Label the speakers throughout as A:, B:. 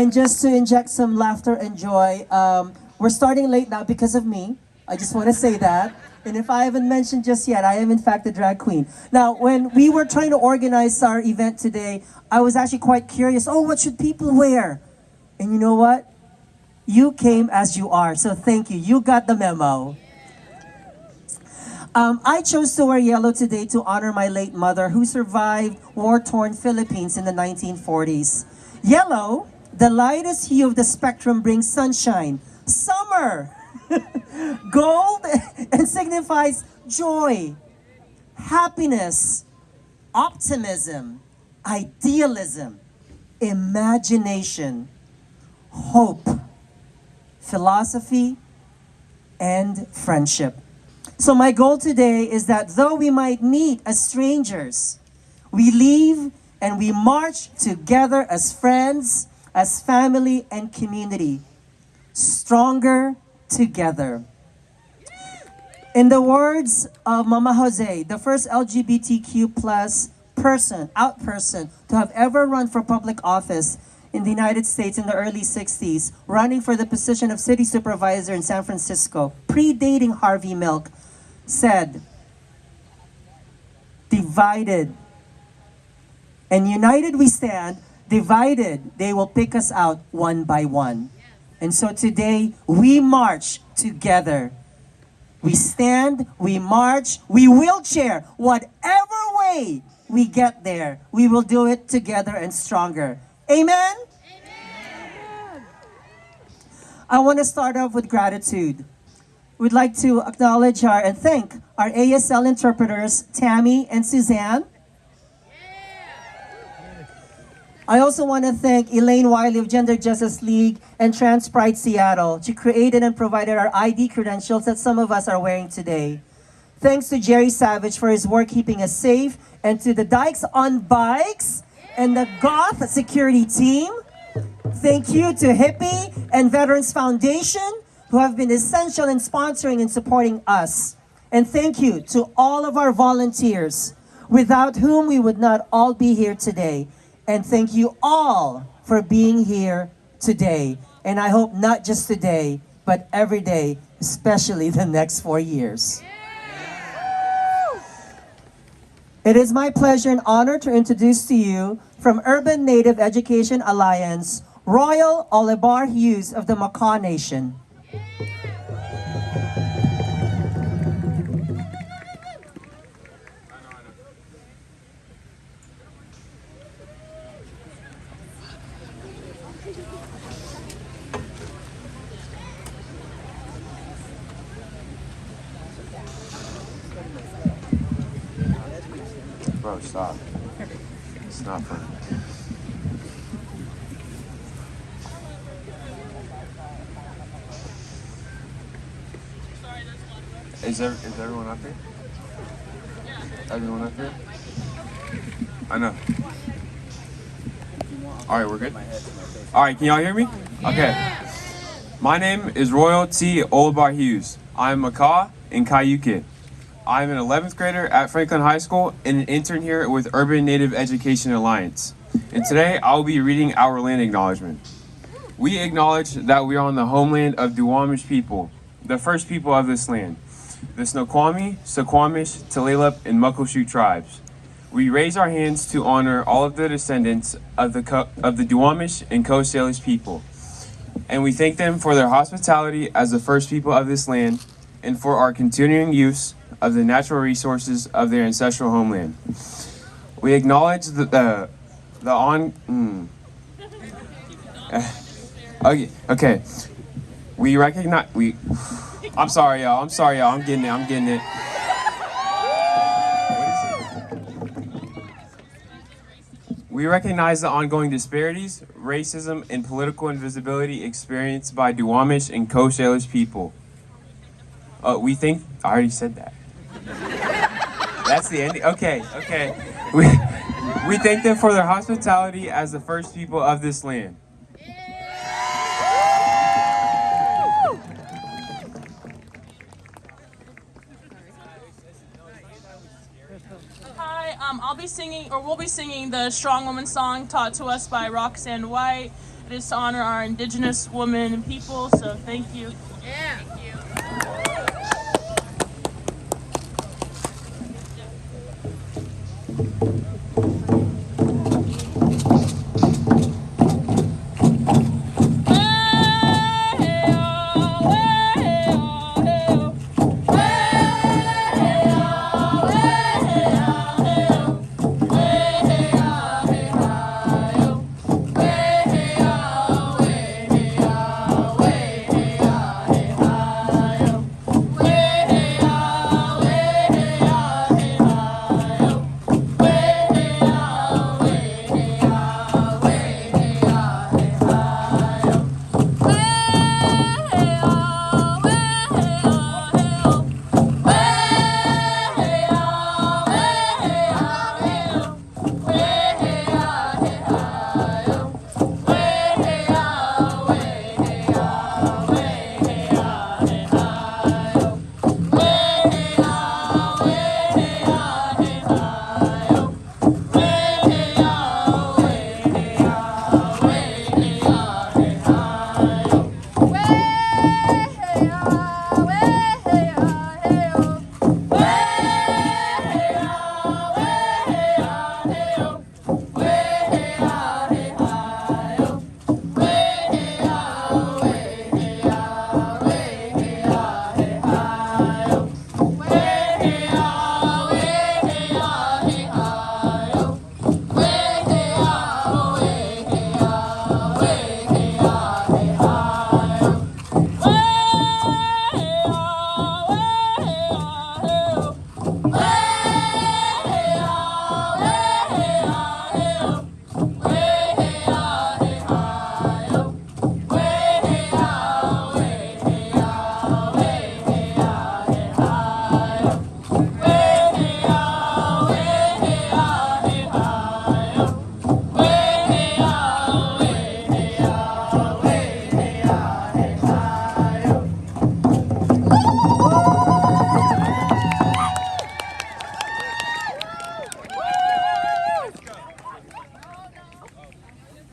A: And just to inject some laughter and joy, we're starting late now because of me. I just want to say that. And if I haven't mentioned just yet, I am in fact a drag queen. Now, when we were trying to organize our event today, I was actually quite curious. Oh, what should people wear? And you know what? You came as you are, so thank you. You got the memo. I chose to wear yellow today to honor my late mother who survived war-torn Philippines in the 1940s. Yellow, the lightest hue of the spectrum, brings sunshine, summer, gold, and signifies joy, happiness, optimism, idealism, imagination, hope, philosophy, and friendship. So my goal today is that though we might meet as strangers, we leave and we march together as friends, as family and community, stronger together. In the words of Mama Jose, the first LGBTQ plus out person to have ever run for public office in the United States in the early 60s, running for the position of city supervisor in San Francisco, predating Harvey Milk, said, divided and united we stand, divided they will pick us out one by one. And so today we march together. We stand, we march, we wheelchair, whatever way we get there, we will do it together and stronger. Amen? Amen. I want to start off with gratitude. We'd like to acknowledge and thank our ASL interpreters, Tammy and Suzanne. I also want to thank Elaine Wiley of Gender Justice League and Trans Pride Seattle. She created and provided our ID credentials that some of us are wearing today. Thanks to Jerry Savage for his work keeping us safe, and to the Dykes on Bikes and the Goth security team. Thank you to Hippie and Veterans Foundation, who have been essential in sponsoring and supporting us. And thank you to all of our volunteers, without whom we would not all be here today. And thank you all for being here today. And I hope not just today, but every day, especially the next 4 years. It is my pleasure and honor to introduce to you from Urban Native Education Alliance, Royal Olibar Hughes of the Makah Nation.
B: Bro, stop. It's not funny. Is everyone up here? Everyone up here? I know. Alright, we're good? Alright, can y'all hear me? Okay. My name is Royal T. Olibar Hughes. I'm Makah in Cayucit. I'm an 11th grader at Franklin High School and an intern here with Urban Native Education Alliance. And today I'll be reading our land acknowledgement. We acknowledge that we are on the homeland of Duwamish people, the first people of this land, the Snoqualmie, Suquamish, Tulalip, and Muckleshoot tribes. We raise our hands to honor all of the descendants of the Duwamish and Coast Salish people. And we thank them for their hospitality as the first people of this land and for our continuing use of the natural resources of their ancestral homeland. We acknowledge okay. We recognize I'm sorry y'all, I'm getting it. We recognize the ongoing disparities, racism, and political invisibility experienced by Duwamish and Coast Salish people. I already said that. That's the ending. Okay. We thank them for their hospitality as the first people of this land.
C: We'll be singing the Strong Woman song taught to us by Roxanne White. It is to honor our indigenous women and people, so thank you.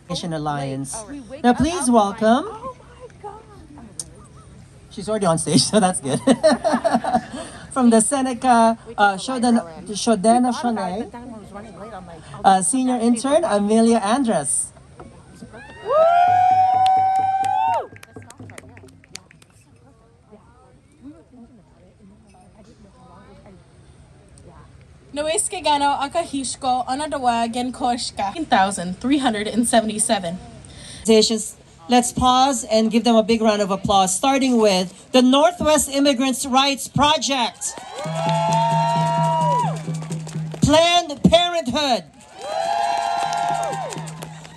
A: Nation Alliance. Now, please welcome. She's already on stage, so that's good. From the Seneca Shodana Shonay, senior intern Amelia Andres.
C: Noeske gano akahishko onadawagan koshka 1,377.
A: Let's pause and give them a big round of applause, starting with the Northwest Immigrants' Rights Project, Planned Parenthood,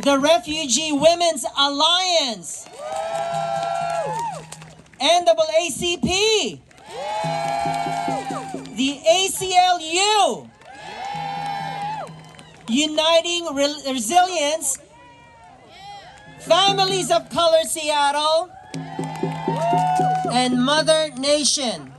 A: the Refugee Women's Alliance, NAACP, the ACLU, Uniting Resilience, Families of Color Seattle, and Mother Nation.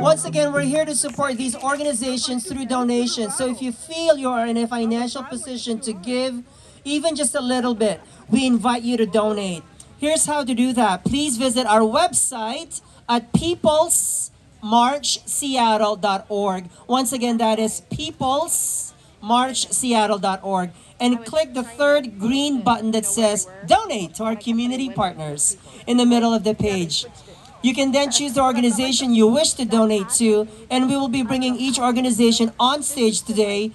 A: Once again, we're here to support these organizations through donations. So if you feel you are in a financial position to give even just a little bit, we invite you to donate. Here's how to do that. Please visit our website at peoplesmarchseattle.org. Once again, that is peoplesmarchseattle.org. And click the third green button that says Donate to our community partners in the middle of the page. You can then choose the organization you wish to donate to, and we will be bringing each organization on stage today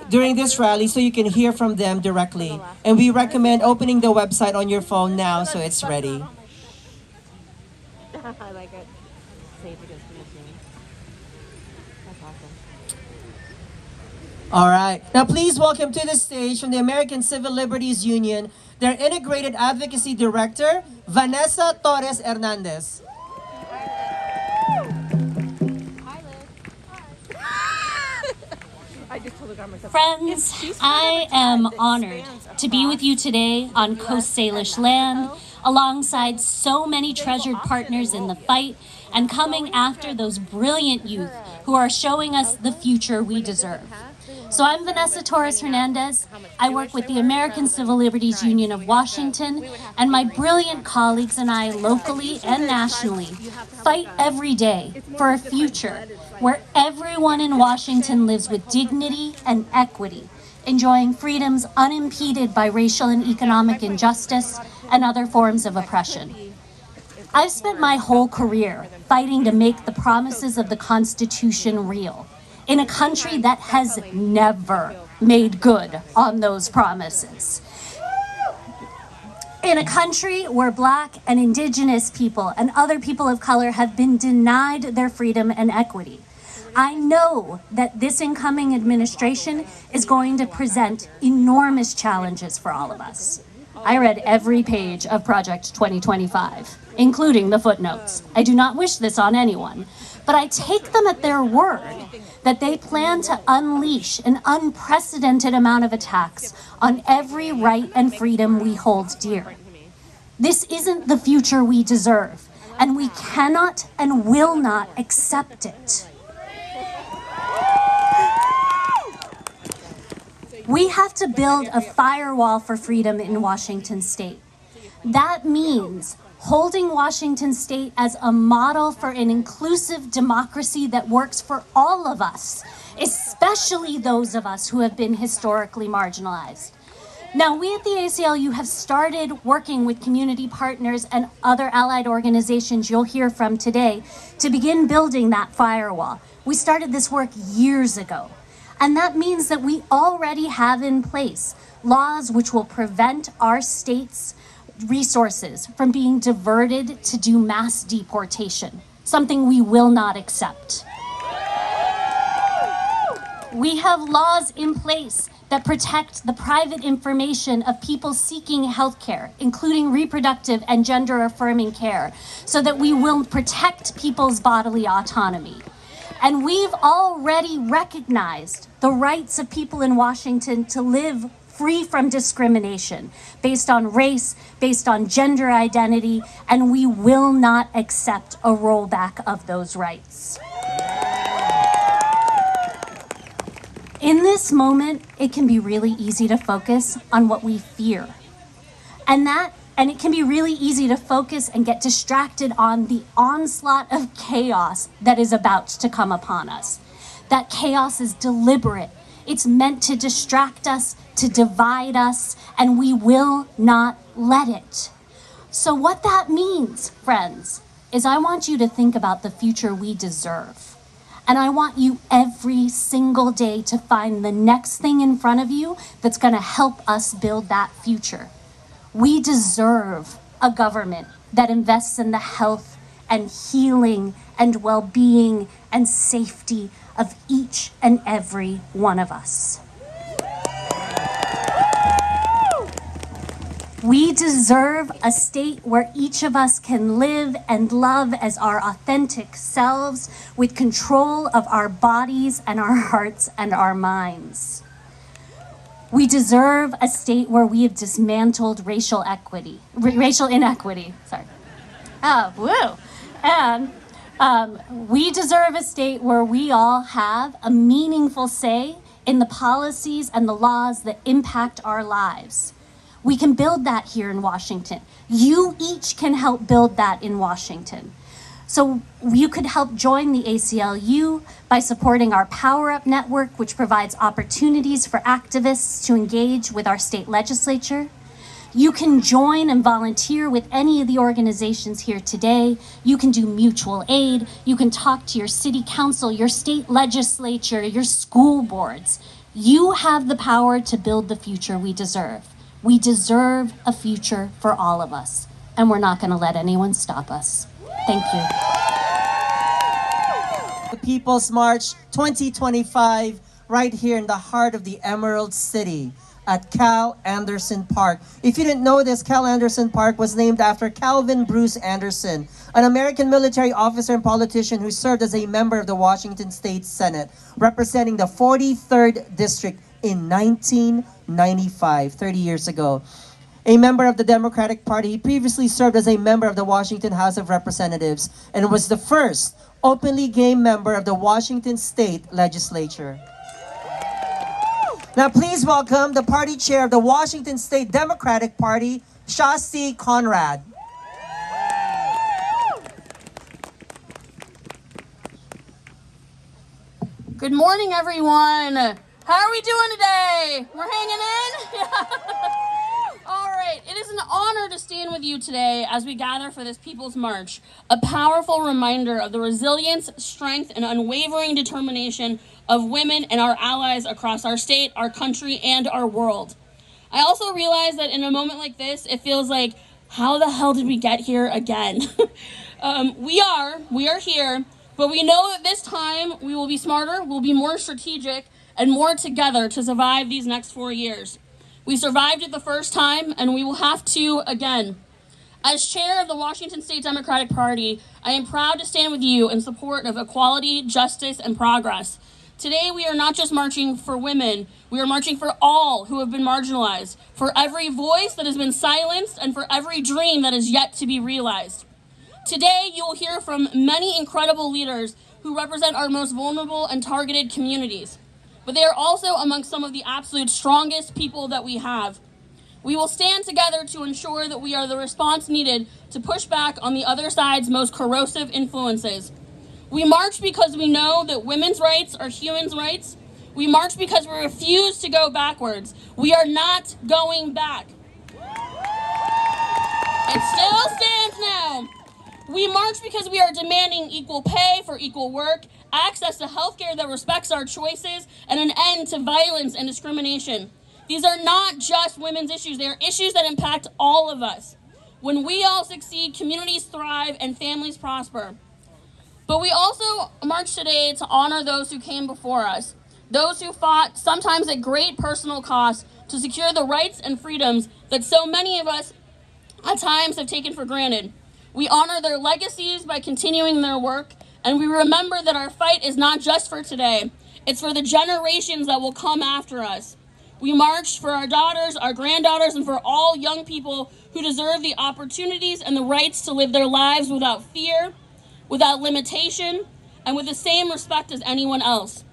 A: during this rally so you can hear from them directly. And we recommend opening the website on your phone now so it's ready.
D: I like it. Save it as commissioning. That's awesome.
A: All right. Now, please welcome to the stage from the American Civil Liberties Union, their Integrated Advocacy Director, Vanessa Torres Hernandez.
E: Friends, I am honored to be with you today on Coast Salish land, alongside so many treasured partners in the fight, and coming after those brilliant youth who are showing us the future we deserve. So I'm Vanessa Torres Hernandez. I work with the American Civil Liberties Union of Washington, and my brilliant colleagues and I, locally and nationally, fight every day for a future where everyone in Washington lives with dignity and equity, enjoying freedoms unimpeded by racial and economic injustice and other forms of oppression. I've spent my whole career fighting to make the promises of the Constitution real in a country that has never made good on those promises. In a country where Black and Indigenous people and other people of color have been denied their freedom and equity. I know that this incoming administration is going to present enormous challenges for all of us. I read every page of Project 2025, including the footnotes. I do not wish this on anyone, but I take them at their word that they plan to unleash an unprecedented amount of attacks on every right and freedom we hold dear. This isn't the future we deserve, and we cannot and will not accept it. We have to build a firewall for freedom in Washington State. That means holding Washington State as a model for an inclusive democracy that works for all of us, especially those of us who have been historically marginalized. Now, we at the ACLU have started working with community partners and other allied organizations you'll hear from today to begin building that firewall. We started this work years ago. And that means that we already have in place laws which will prevent our state's resources from being diverted to do mass deportation, something we will not accept. We have laws in place that protect the private information of people seeking healthcare, including reproductive and gender-affirming care, so that we will protect people's bodily autonomy. And we've already recognized the rights of people in Washington to live free from discrimination based on race, based on gender identity, and we will not accept a rollback of those rights. In this moment, it can be really easy to focus on what we fear. And it can be really easy to focus and get distracted on the onslaught of chaos that is about to come upon us. That chaos is deliberate. It's meant to distract us, to divide us, and we will not let it. So what that means, friends, is I want you to think about the future we deserve. And I want you every single day to find the next thing in front of you that's going to help us build that future. We deserve a government that invests in the health and healing and well-being and safety of each and every one of us. We deserve a state where each of us can live and love as our authentic selves with control of our bodies and our hearts and our minds. We deserve a state where we have dismantled racial inequity. Sorry. Oh, woo. And we deserve a state where we all have a meaningful say in the policies and the laws that impact our lives. We can build that here in Washington. You each can help build that in Washington. So you could help join the ACLU by supporting our Power Up Network, which provides opportunities for activists to engage with our state legislature. You can join and volunteer with any of the organizations here today. You can do mutual aid. You can talk to your city council, your state legislature, your school boards. You have the power to build the future we deserve. We deserve a future for all of us, and we're not going to let anyone stop us. Thank you.
A: The People's March 2025, right here in the heart of the Emerald City at Cal Anderson Park. If you didn't know this, Cal Anderson Park was named after Calvin Bruce Anderson, an American military officer and politician who served as a member of the Washington State Senate, representing the 43rd District in 1995, 30 years ago. A member of the Democratic Party, he previously served as a member of the Washington House of Representatives and was the first openly gay member of the Washington State Legislature. Now please welcome the party chair of the Washington State Democratic Party, Shasti Conrad.
C: Good morning, everyone. How are we doing today? We're hanging in? All right. It is an honor to stand with you today as we gather for this People's March, a powerful reminder of the resilience, strength, and unwavering determination of women and our allies across our state, our country, and our world. I also realize that in a moment like this, it feels like, how the hell did we get here again? We are here. But we know that this time we will be smarter, we'll be more strategic, and more together to survive these next 4 years. We survived it the first time, and we will have to again. As chair of the Washington State Democratic Party, I am proud to stand with you in support of equality, justice, and progress. Today, we are not just marching for women, we are marching for all who have been marginalized, for every voice that has been silenced, and for every dream that is yet to be realized. Today, you will hear from many incredible leaders who represent our most vulnerable and targeted communities. But they are also among some of the absolute strongest people that we have. We will stand together to ensure that we are the response needed to push back on the other side's most corrosive influences. We march because we know that women's rights are humans' rights. We march because we refuse to go backwards. We are not going back. It still stands now. We march because we are demanding equal pay for equal work, access to healthcare that respects our choices, and an end to violence and discrimination. These are not just women's issues, they are issues that impact all of us. When we all succeed, communities thrive and families prosper. But we also march today to honor those who came before us, those who fought, sometimes at great personal cost, to secure the rights and freedoms that so many of us at times have taken for granted. We honor their legacies by continuing their work, and we remember that our fight is not just for today, it's for the generations that will come after us. We march for our daughters, our granddaughters, and for all young people who deserve the opportunities and the rights to live their lives without fear, without limitation, and with the same respect as anyone else.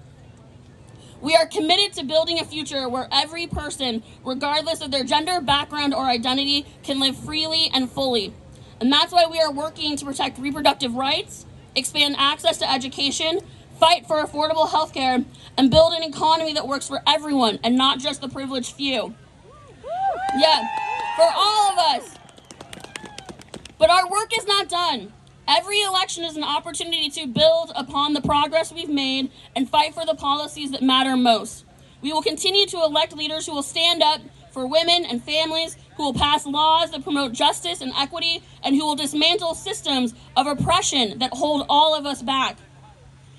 C: We are committed to building a future where every person, regardless of their gender, background, or identity, can live freely and fully. And that's why we are working to protect reproductive rights, expand access to education, fight for affordable health care, and build an economy that works for everyone and not just the privileged few. Yeah, for all of us. But our work is not done. Every election is an opportunity to build upon the progress we've made and fight for the policies that matter most. We will continue to elect leaders who will stand up for women and families, who will pass laws that promote justice and equity, and who will dismantle systems of oppression that hold all of us back.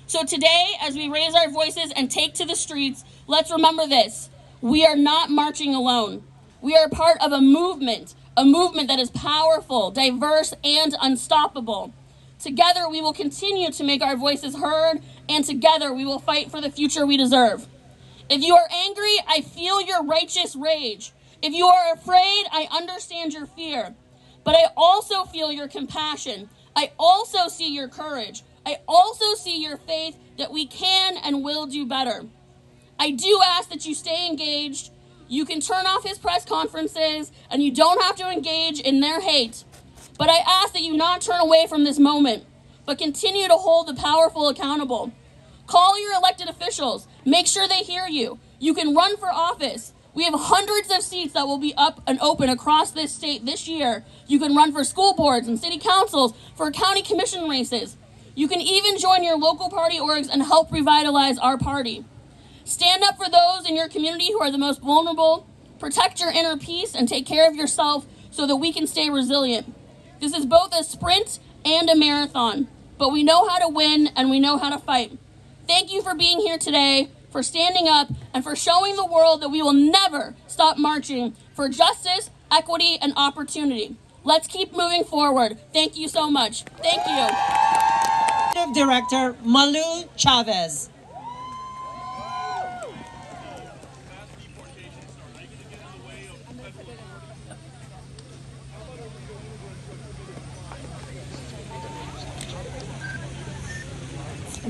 C: So today, as we raise our voices and take to the streets, let's remember this. We are not marching alone. We are part of a movement that is powerful, diverse, and unstoppable. Together, we will continue to make our voices heard, and together we will fight for the future we deserve. If you are angry, I feel your righteous rage. If you are afraid, I understand your fear. But I also feel your compassion. I also see your courage. I also see your faith that we can and will do better. I do ask that you stay engaged. You can turn off his press conferences, and you don't have to engage in their hate. But I ask that you not turn away from this moment, but continue to hold the powerful accountable. Call your elected officials. Make sure they hear you. You can run for office. We have hundreds of seats that will be up and open across this state this year. You can run for school boards and city councils, for county commission races. You can even join your local party orgs and help revitalize our party. Stand up for those in your community who are the most vulnerable. Protect your inner peace and take care of yourself so that we can stay resilient. This is both a sprint and a marathon, but we know how to win and we know how to fight. Thank you for being here today, for standing up, and for showing the world that we will never stop marching for justice, equity, and opportunity. Let's keep moving forward. Thank you so much. Thank you.
A: Director Malu Chavez.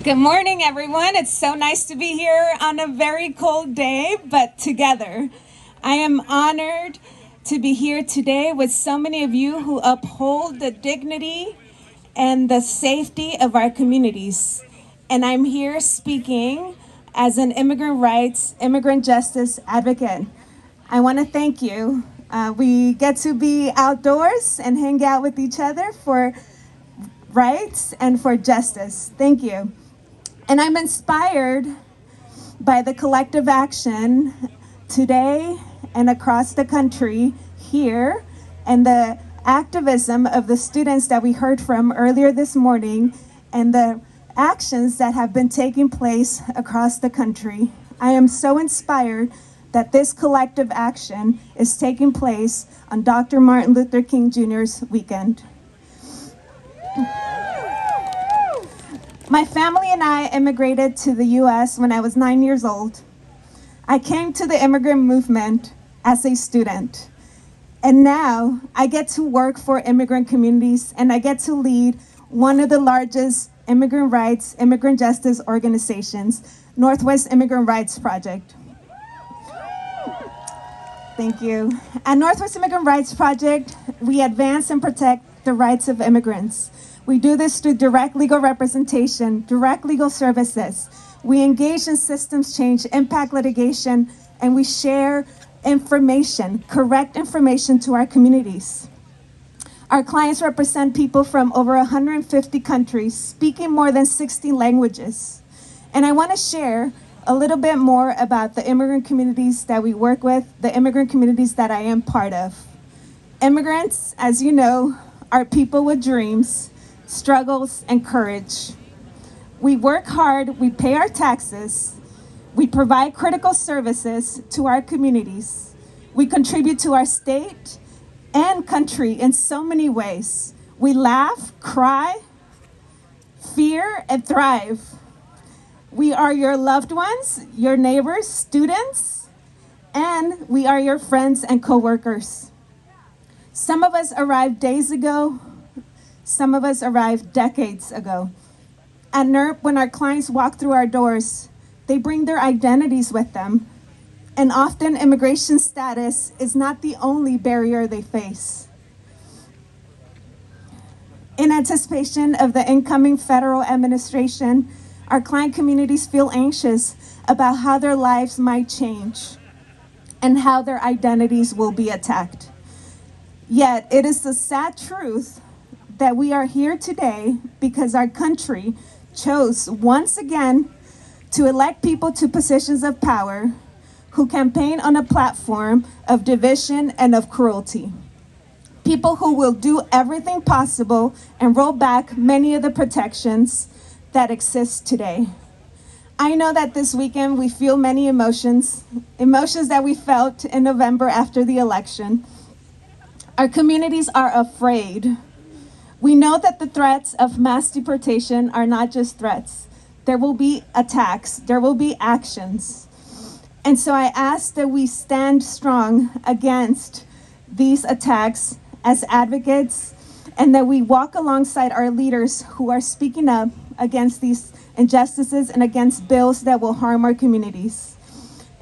F: Good morning, everyone. It's so nice to be here on a very cold day, but together. I am honored to be here today with so many of you who uphold the dignity and the safety of our communities. And I'm here speaking as an immigrant rights, immigrant justice advocate. I want to thank you. We get to be outdoors and hang out with each other for rights and for justice. Thank you. And I'm inspired by the collective action today and across the country here, and the activism of the students that we heard from earlier this morning, and the actions that have been taking place across the country. I am so inspired that this collective action is taking place on Dr. Martin Luther King Jr.'s weekend. My family and I immigrated to the US when I was 9 years old. I came to the immigrant movement as a student. And now I get to work for immigrant communities, and I get to lead one of the largest immigrant rights, immigrant justice organizations, Northwest Immigrant Rights Project. Thank you. At Northwest Immigrant Rights Project, we advance and protect the rights of immigrants. We do this through direct legal representation, direct legal services. We engage in systems change, impact litigation, and we share information, correct information to our communities. Our clients represent people from over 150 countries, speaking more than 60 languages. And I want to share a little bit more about the immigrant communities that we work with, the immigrant communities that I am part of. Immigrants, as you know, are people with dreams, struggles, and courage. We work hard, we pay our taxes, we provide critical services to our communities. We contribute to our state and country in so many ways. We laugh, cry, fear, and thrive. We are your loved ones, your neighbors, students, and we are your friends and coworkers. Some of us arrived days ago, some of us arrived decades ago. At NERP, when our clients walk through our doors, they bring their identities with them. And often immigration status is not the only barrier they face. In anticipation of the incoming federal administration, our client communities feel anxious about how their lives might change and how their identities will be attacked. Yet it is the sad truth that we are here today because our country chose once again to elect people to positions of power who campaign on a platform of division and of cruelty. People who will do everything possible and roll back many of the protections that exist today. I know that this weekend we feel many emotions that we felt in November after the election. Our communities are afraid. We know that the threats of mass deportation are not just threats. There will be attacks, there will be actions. And so I ask that we stand strong against these attacks as advocates, and that we walk alongside our leaders who are speaking up against these injustices and against bills that will harm our communities.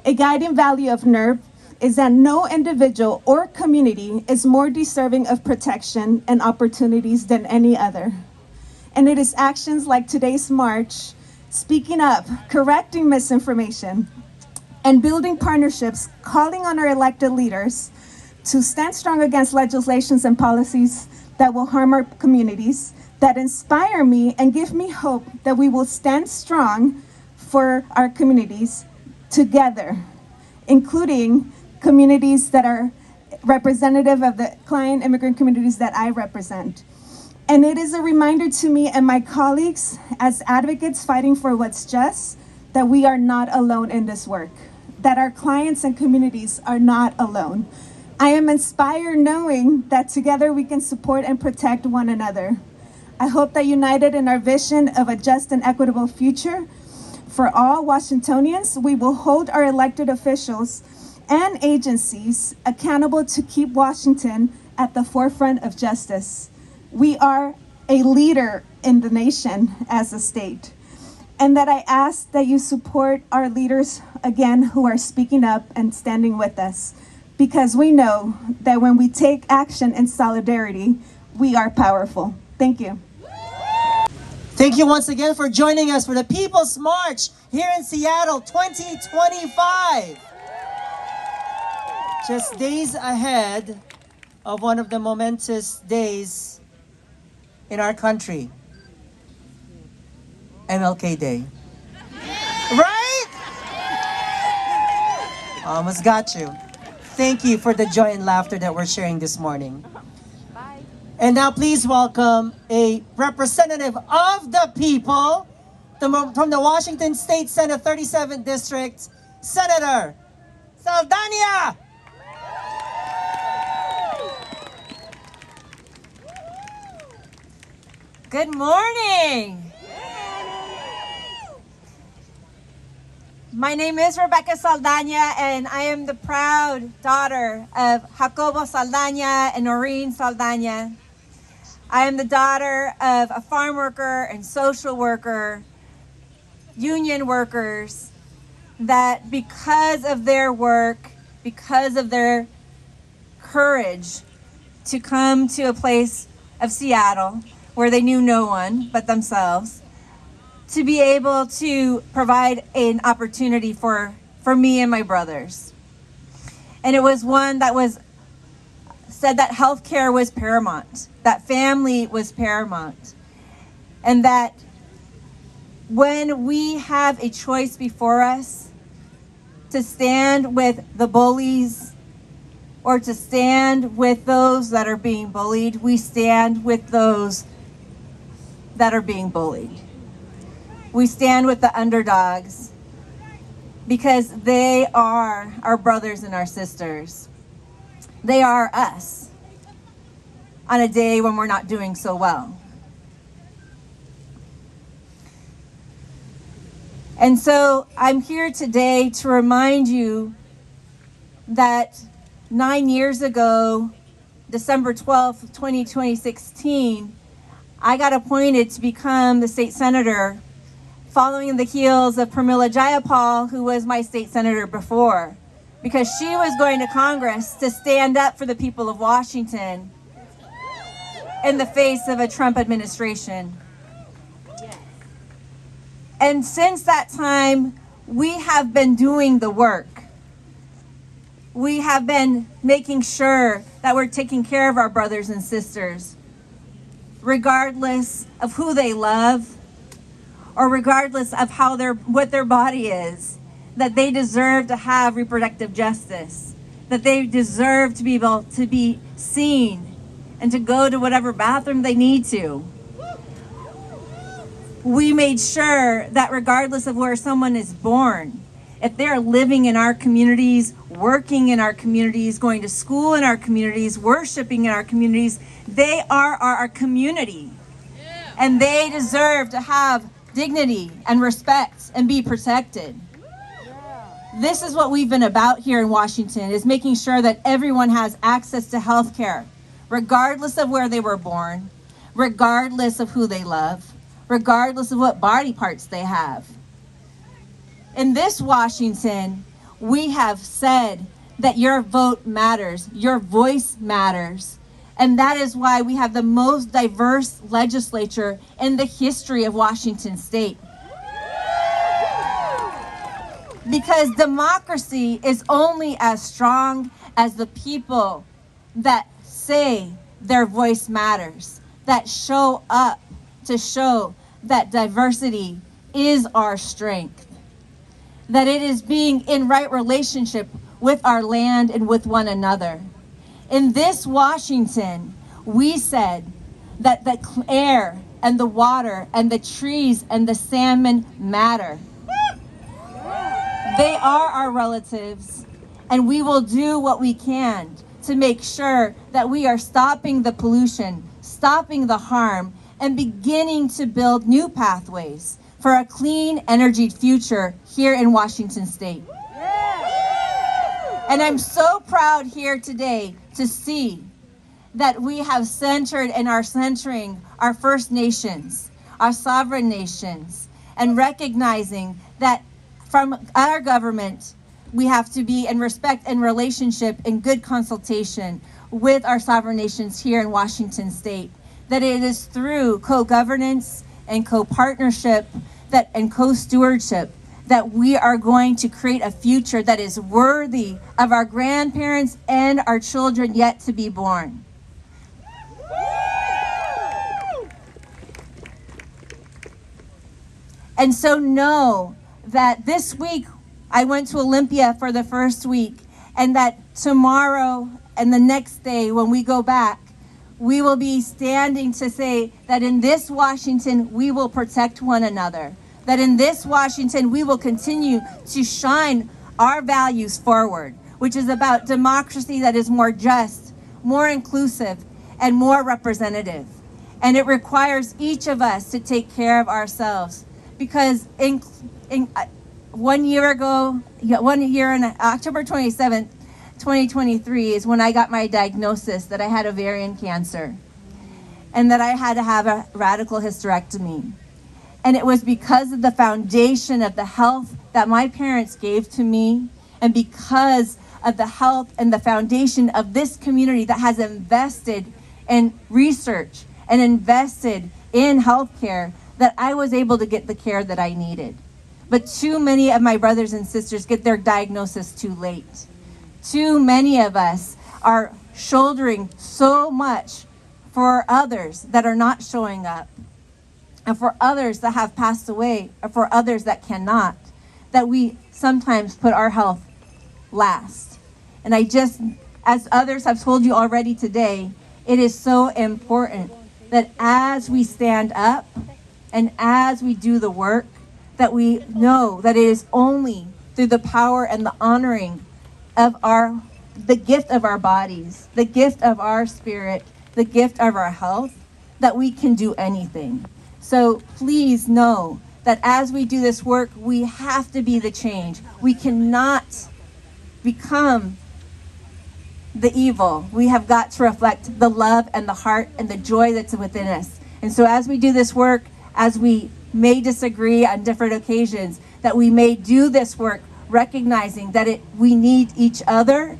F: A guiding value of NERP is that no individual or community is more deserving of protection and opportunities than any other. And it is actions like today's march, speaking up, correcting misinformation, and building partnerships, calling on our elected leaders to stand strong against legislations and policies that will harm our communities, that inspire me and give me hope that we will stand strong for our communities together, including communities that are representative of the client immigrant communities that I represent. And it is a reminder to me and my colleagues as advocates fighting for what's just, that we are not alone in this work, that our clients and communities are not alone. I am inspired knowing that together we can support and protect one another. I hope that united in our vision of a just and equitable future for all Washingtonians, we will hold our elected officials and agencies accountable to keep Washington at the forefront of justice. We are a leader in the nation as a state. and that I ask that you support our leaders again who are speaking up and standing with us, because we know that when we take action in solidarity, we are powerful. Thank you.
A: Thank you once again for joining us for the People's March here in Seattle 2025. Just days ahead of one of the momentous days in our country, MLK Day. Right? Almost got you. Thank you for the joy and laughter that we're sharing this morning. And now please welcome a representative of the people from the Washington State Senate 37th District, Senator Saldana.
G: Good morning. My name is Rebecca Saldana, and I am the proud daughter of Jacobo Saldana and Noreen Saldana. I am the daughter of a farm worker and social worker, union workers, that because of their work, because of their courage to come to a place of Seattle where they knew no one but themselves, to be able to provide an opportunity for me and my brothers. And it was one that was said that healthcare was paramount, that family was paramount, and that when we have a choice before us to stand with the bullies or to stand with those that are being bullied, we stand with those that are being bullied. We stand with the underdogs because they are our brothers and our sisters. They are us on a day when we're not doing so well. And so I'm here today to remind you that 9 years ago, December 12th, 2016, I got appointed to become the state senator following in the heels of Pramila Jayapal, who was my state senator before, because she was going to Congress to stand up for the people of Washington in the face of a Trump administration. And since that time, we have been doing the work. We have been making sure that we're taking care of our brothers and sisters, regardless of who they love, or regardless of what their body is, that they deserve to have reproductive justice, that they deserve to be able to be seen and to go to whatever bathroom they need to. We made sure that regardless of where someone is born, if they're living in our communities, working in our communities, going to school in our communities, worshiping in our communities, they are our community. And they deserve to have dignity and respect and be protected. This is what we've been about here in Washington, is making sure that everyone has access to health care, regardless of where they were born, regardless of who they love, regardless of what body parts they have. In this Washington, we have said that your vote matters, your voice matters. And that is why we have the most diverse legislature in the history of Washington State. Because democracy is only as strong as the people that say their voice matters, that show up to show that diversity is our strength, that it is being in right relationship with our land and with one another. In this Washington, we said that the air and the water and the trees and the salmon matter. They are our relatives, and we will do what we can to make sure that we are stopping the pollution, stopping the harm, and beginning to build new pathways for a clean energy future here in Washington State. And I'm so proud here today to see that we have centered and are centering our First Nations, our sovereign nations, and recognizing that from our government, we have to be in respect and relationship in good consultation with our sovereign nations here in Washington State. That it is through co-governance and co-partnership and co-stewardship that we are going to create a future that is worthy of our grandparents and our children yet to be born. And so know that this week I went to Olympia for the first week, and that tomorrow and the next day when we go back, we will be standing to say that in this Washington, we will protect one another. That in this Washington, we will continue to shine our values forward, which is about democracy that is more just, more inclusive, and more representative. And it requires each of us to take care of ourselves. Because in 1 year ago, on October 27th, 2023 is when I got my diagnosis that I had ovarian cancer and that I had to have a radical hysterectomy. And it was because of the foundation of the health that my parents gave to me, and because of the health and the foundation of this community that has invested in research and invested in healthcare, that I was able to get the care that I needed. But too many of my brothers and sisters get their diagnosis too late. Too many of us are shouldering so much for others that are not showing up, and for others that have passed away, or for others that cannot, that we sometimes put our health last. And as others have told you already today, it is so important that as we stand up and as we do the work, that we know that it is only through the power and the honoring of the gift of our bodies, the gift of our spirit, the gift of our health, that we can do anything. So please know that as we do this work, we have to be the change. We cannot become the evil. We have got to reflect the love and the heart and the joy that's within us. And so as we do this work, as we may disagree on different occasions, that we may do this work recognizing that we need each other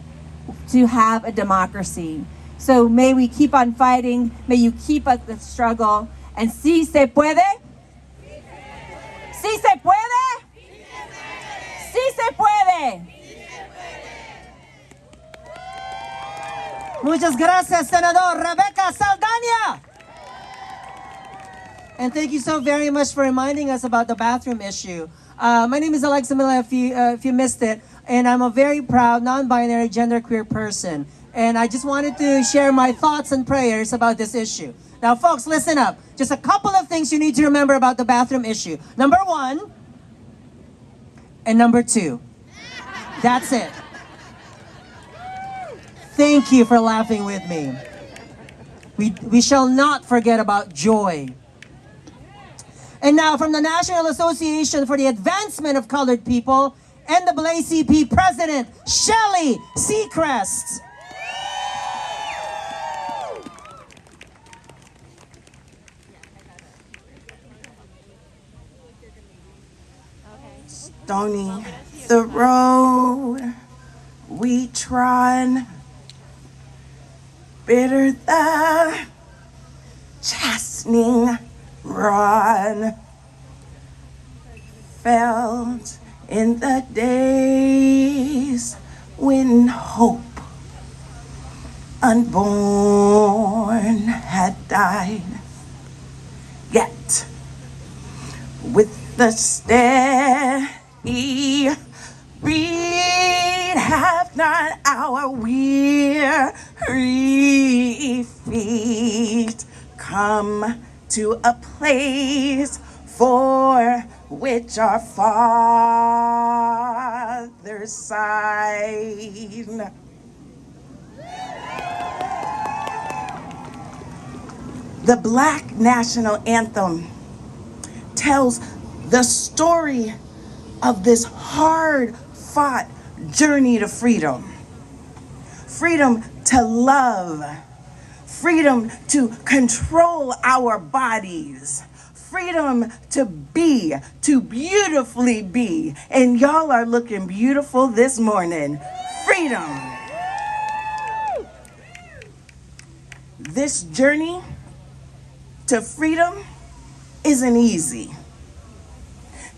G: to have a democracy. So may we keep on fighting, may you keep up the struggle, and si se puede, si se puede, si se puede.
A: Muchas gracias, Senador Rebecca Saldana. And thank you so very much for reminding us about the bathroom issue. My name is Alexa Miller, if you missed it, and I'm a very proud non-binary genderqueer person. And I just wanted to share my thoughts and prayers about this issue. Now, folks, listen up. Just a couple of things you need to remember about the bathroom issue. Number 1 and number 2. That's it. Thank you for laughing with me. We shall not forget about joy. And now from the National Association for the Advancement of Colored People, NAACP President Shelly Seacrest.
H: Stony the road we trod, bitter the chastening rod, felt in the days when hope unborn had died. Yet with the steady beat have not our weary feet come to a place for which our fathers sighed. The Black National Anthem tells the story of this hard-fought journey to freedom. Freedom to love, freedom to control our bodies, freedom to be, to beautifully be. And y'all are looking beautiful this morning. Freedom. This journey to freedom isn't easy.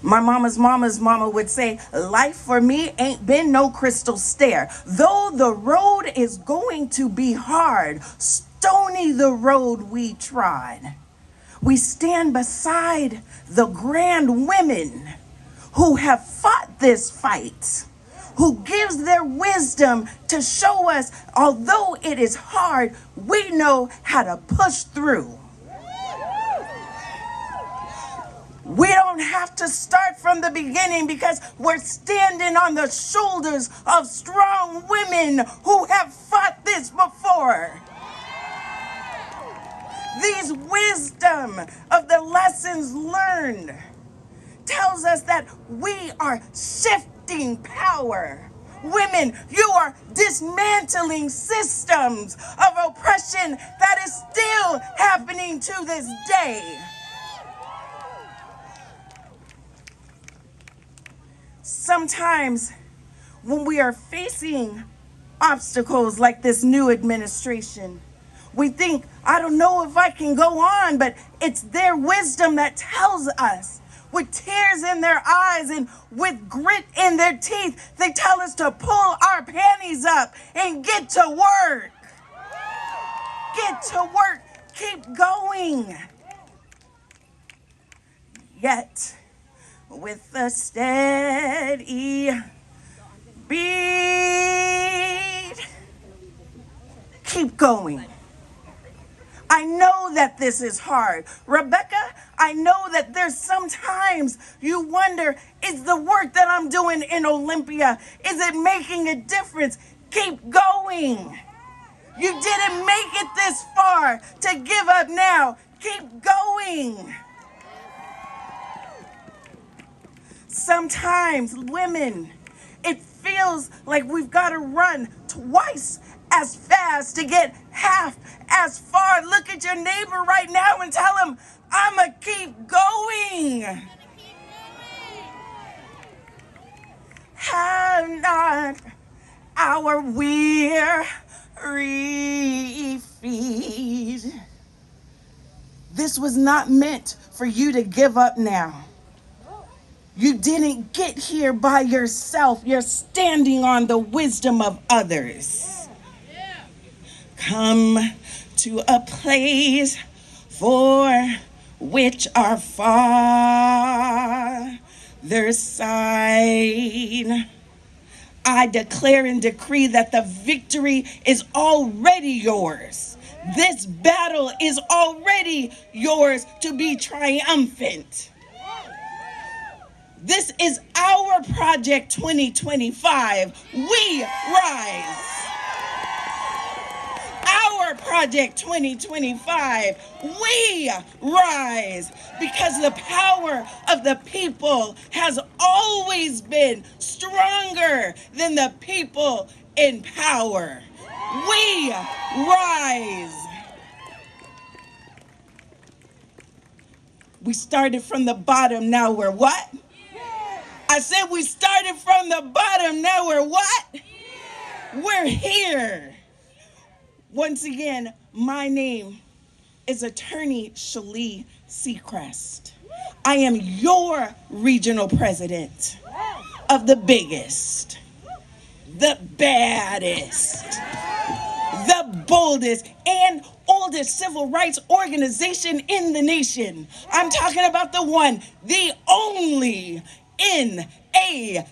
H: My mama's mama would say, life for me ain't been no crystal stair. Though the road is going to be hard, stony the road we trod. We stand beside the grand women who have fought this fight, who gives their wisdom to show us, although it is hard, we know how to push through. We don't have to start from the beginning because we're standing on the shoulders of strong women who have fought this before. These wisdom of the lessons learned tells us that we are shifting power. Women, you are dismantling systems of oppression that is still happening to this day. Sometimes when we are facing obstacles like this new administration, we think, I don't know if I can go on, but it's their wisdom that tells us. With tears in their eyes and with grit in their teeth, they tell us to pull our panties up and get to work. Get to work. Keep going. Yet, with a steady beat, keep going. I know that this is hard. Rebecca, I know that there's sometimes you wonder, is the work that I'm doing in Olympia, is it making a difference? Keep going. You didn't make it this far to give up now. Keep going. Sometimes, women, it feels like we've got to run twice as fast to get half as far. Look at your neighbor right now and tell him, I'ma keep going. Have not our weary feet. This was not meant for you to give up now. You didn't get here by yourself. You're standing on the wisdom of others. Come to a place for which our Father's side. I declare and decree that the victory is already yours. This battle is already yours to be triumphant. This is our Project 2025. We rise. Our Project 2025. We rise. Because the power of the people has always been stronger than the people in power. We rise. We started from the bottom, now we're what? I said we started from the bottom, now we're what? We're here. Once again, my name is Attorney Shalee Sechrest. I am your regional president of the biggest, the baddest, the boldest, and oldest civil rights organization in the nation. I'm talking about the one, the only NAACP.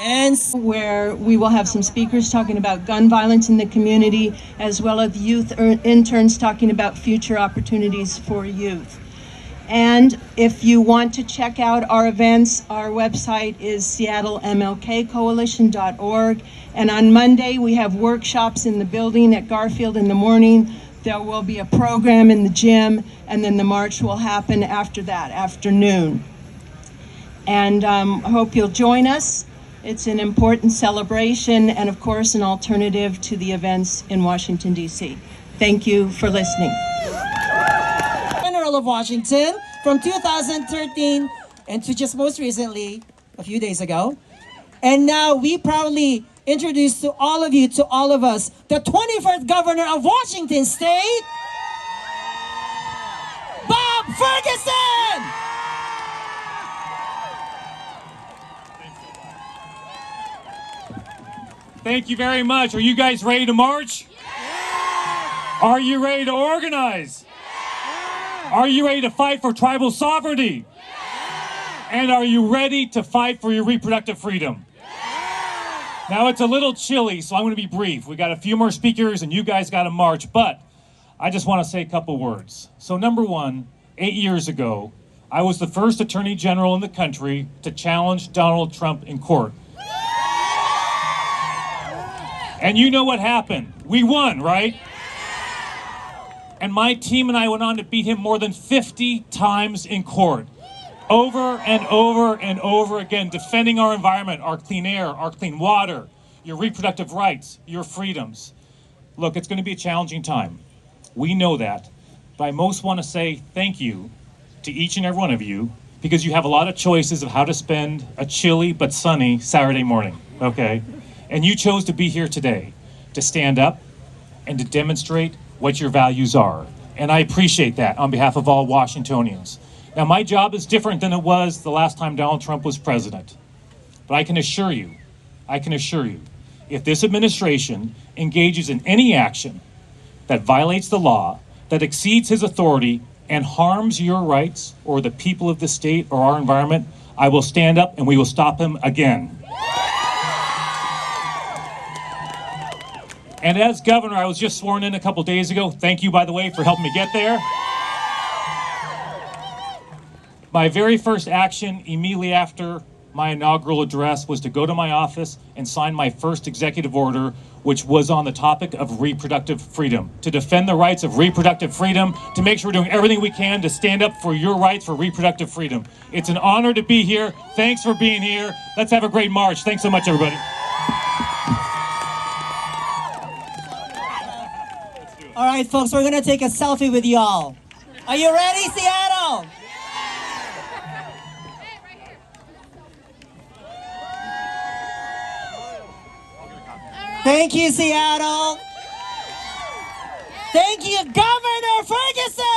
I: And where we will have some speakers talking about gun violence in the community, as well as youth interns talking about future opportunities for youth. And if you want to check out our events, our website is seattlemlkcoalition.org. And on Monday, we have workshops in the building at Garfield in the morning. There will be a program in the gym, and then the march will happen after that, afternoon. And I hope you'll join us. It's an important celebration and, of course, an alternative to the events in Washington, D.C. Thank you for listening.
A: General of Washington from 2013 and to just most recently, a few days ago. And now we proudly introduce to all of you, to all of us, the 21st Governor of Washington State, Bob Ferguson!
J: Thank you very much. Are you guys ready to march? Are you ready to organize? Are you ready to fight for tribal sovereignty? And are you ready to fight for your reproductive freedom? Now, it's a little chilly, so I'm going to be brief. We got a few more speakers and you guys got to march, but I just want to say a couple words. So number one, 8 years ago, I was the first Attorney General in the country to challenge Donald Trump in court. And you know what happened. We won, right? And my team and I went on to beat him more than 50 times in court. Over and over and over again, defending our environment, our clean air, our clean water, your reproductive rights, your freedoms. Look, it's going to be a challenging time. We know that. But I most want to say thank you to each and every one of you because you have a lot of choices of how to spend a chilly but sunny Saturday morning, okay? And you chose to be here today to stand up and to demonstrate what your values are. And I appreciate that on behalf of all Washingtonians. Now, my job is different than it was the last time Donald Trump was president. But I can assure you, if this administration engages in any action that violates the law, that exceeds his authority, and harms your rights or the people of the state or our environment, I will stand up and we will stop him again. And as governor, I was just sworn in a couple days ago. Thank you, by the way, for helping me get there. My very first action immediately after my inaugural address was to go to my office and sign my first executive order, which was on the topic of reproductive freedom, to defend the rights of reproductive freedom, to make sure we're doing everything we can to stand up for your rights for reproductive freedom. It's an honor to be here. Thanks for being here. Let's have a great march. Thanks so much, everybody.
A: All right, folks, we're gonna take a selfie with y'all. Are you ready, Seattle? Thank you, Seattle. Thank you, Governor Ferguson.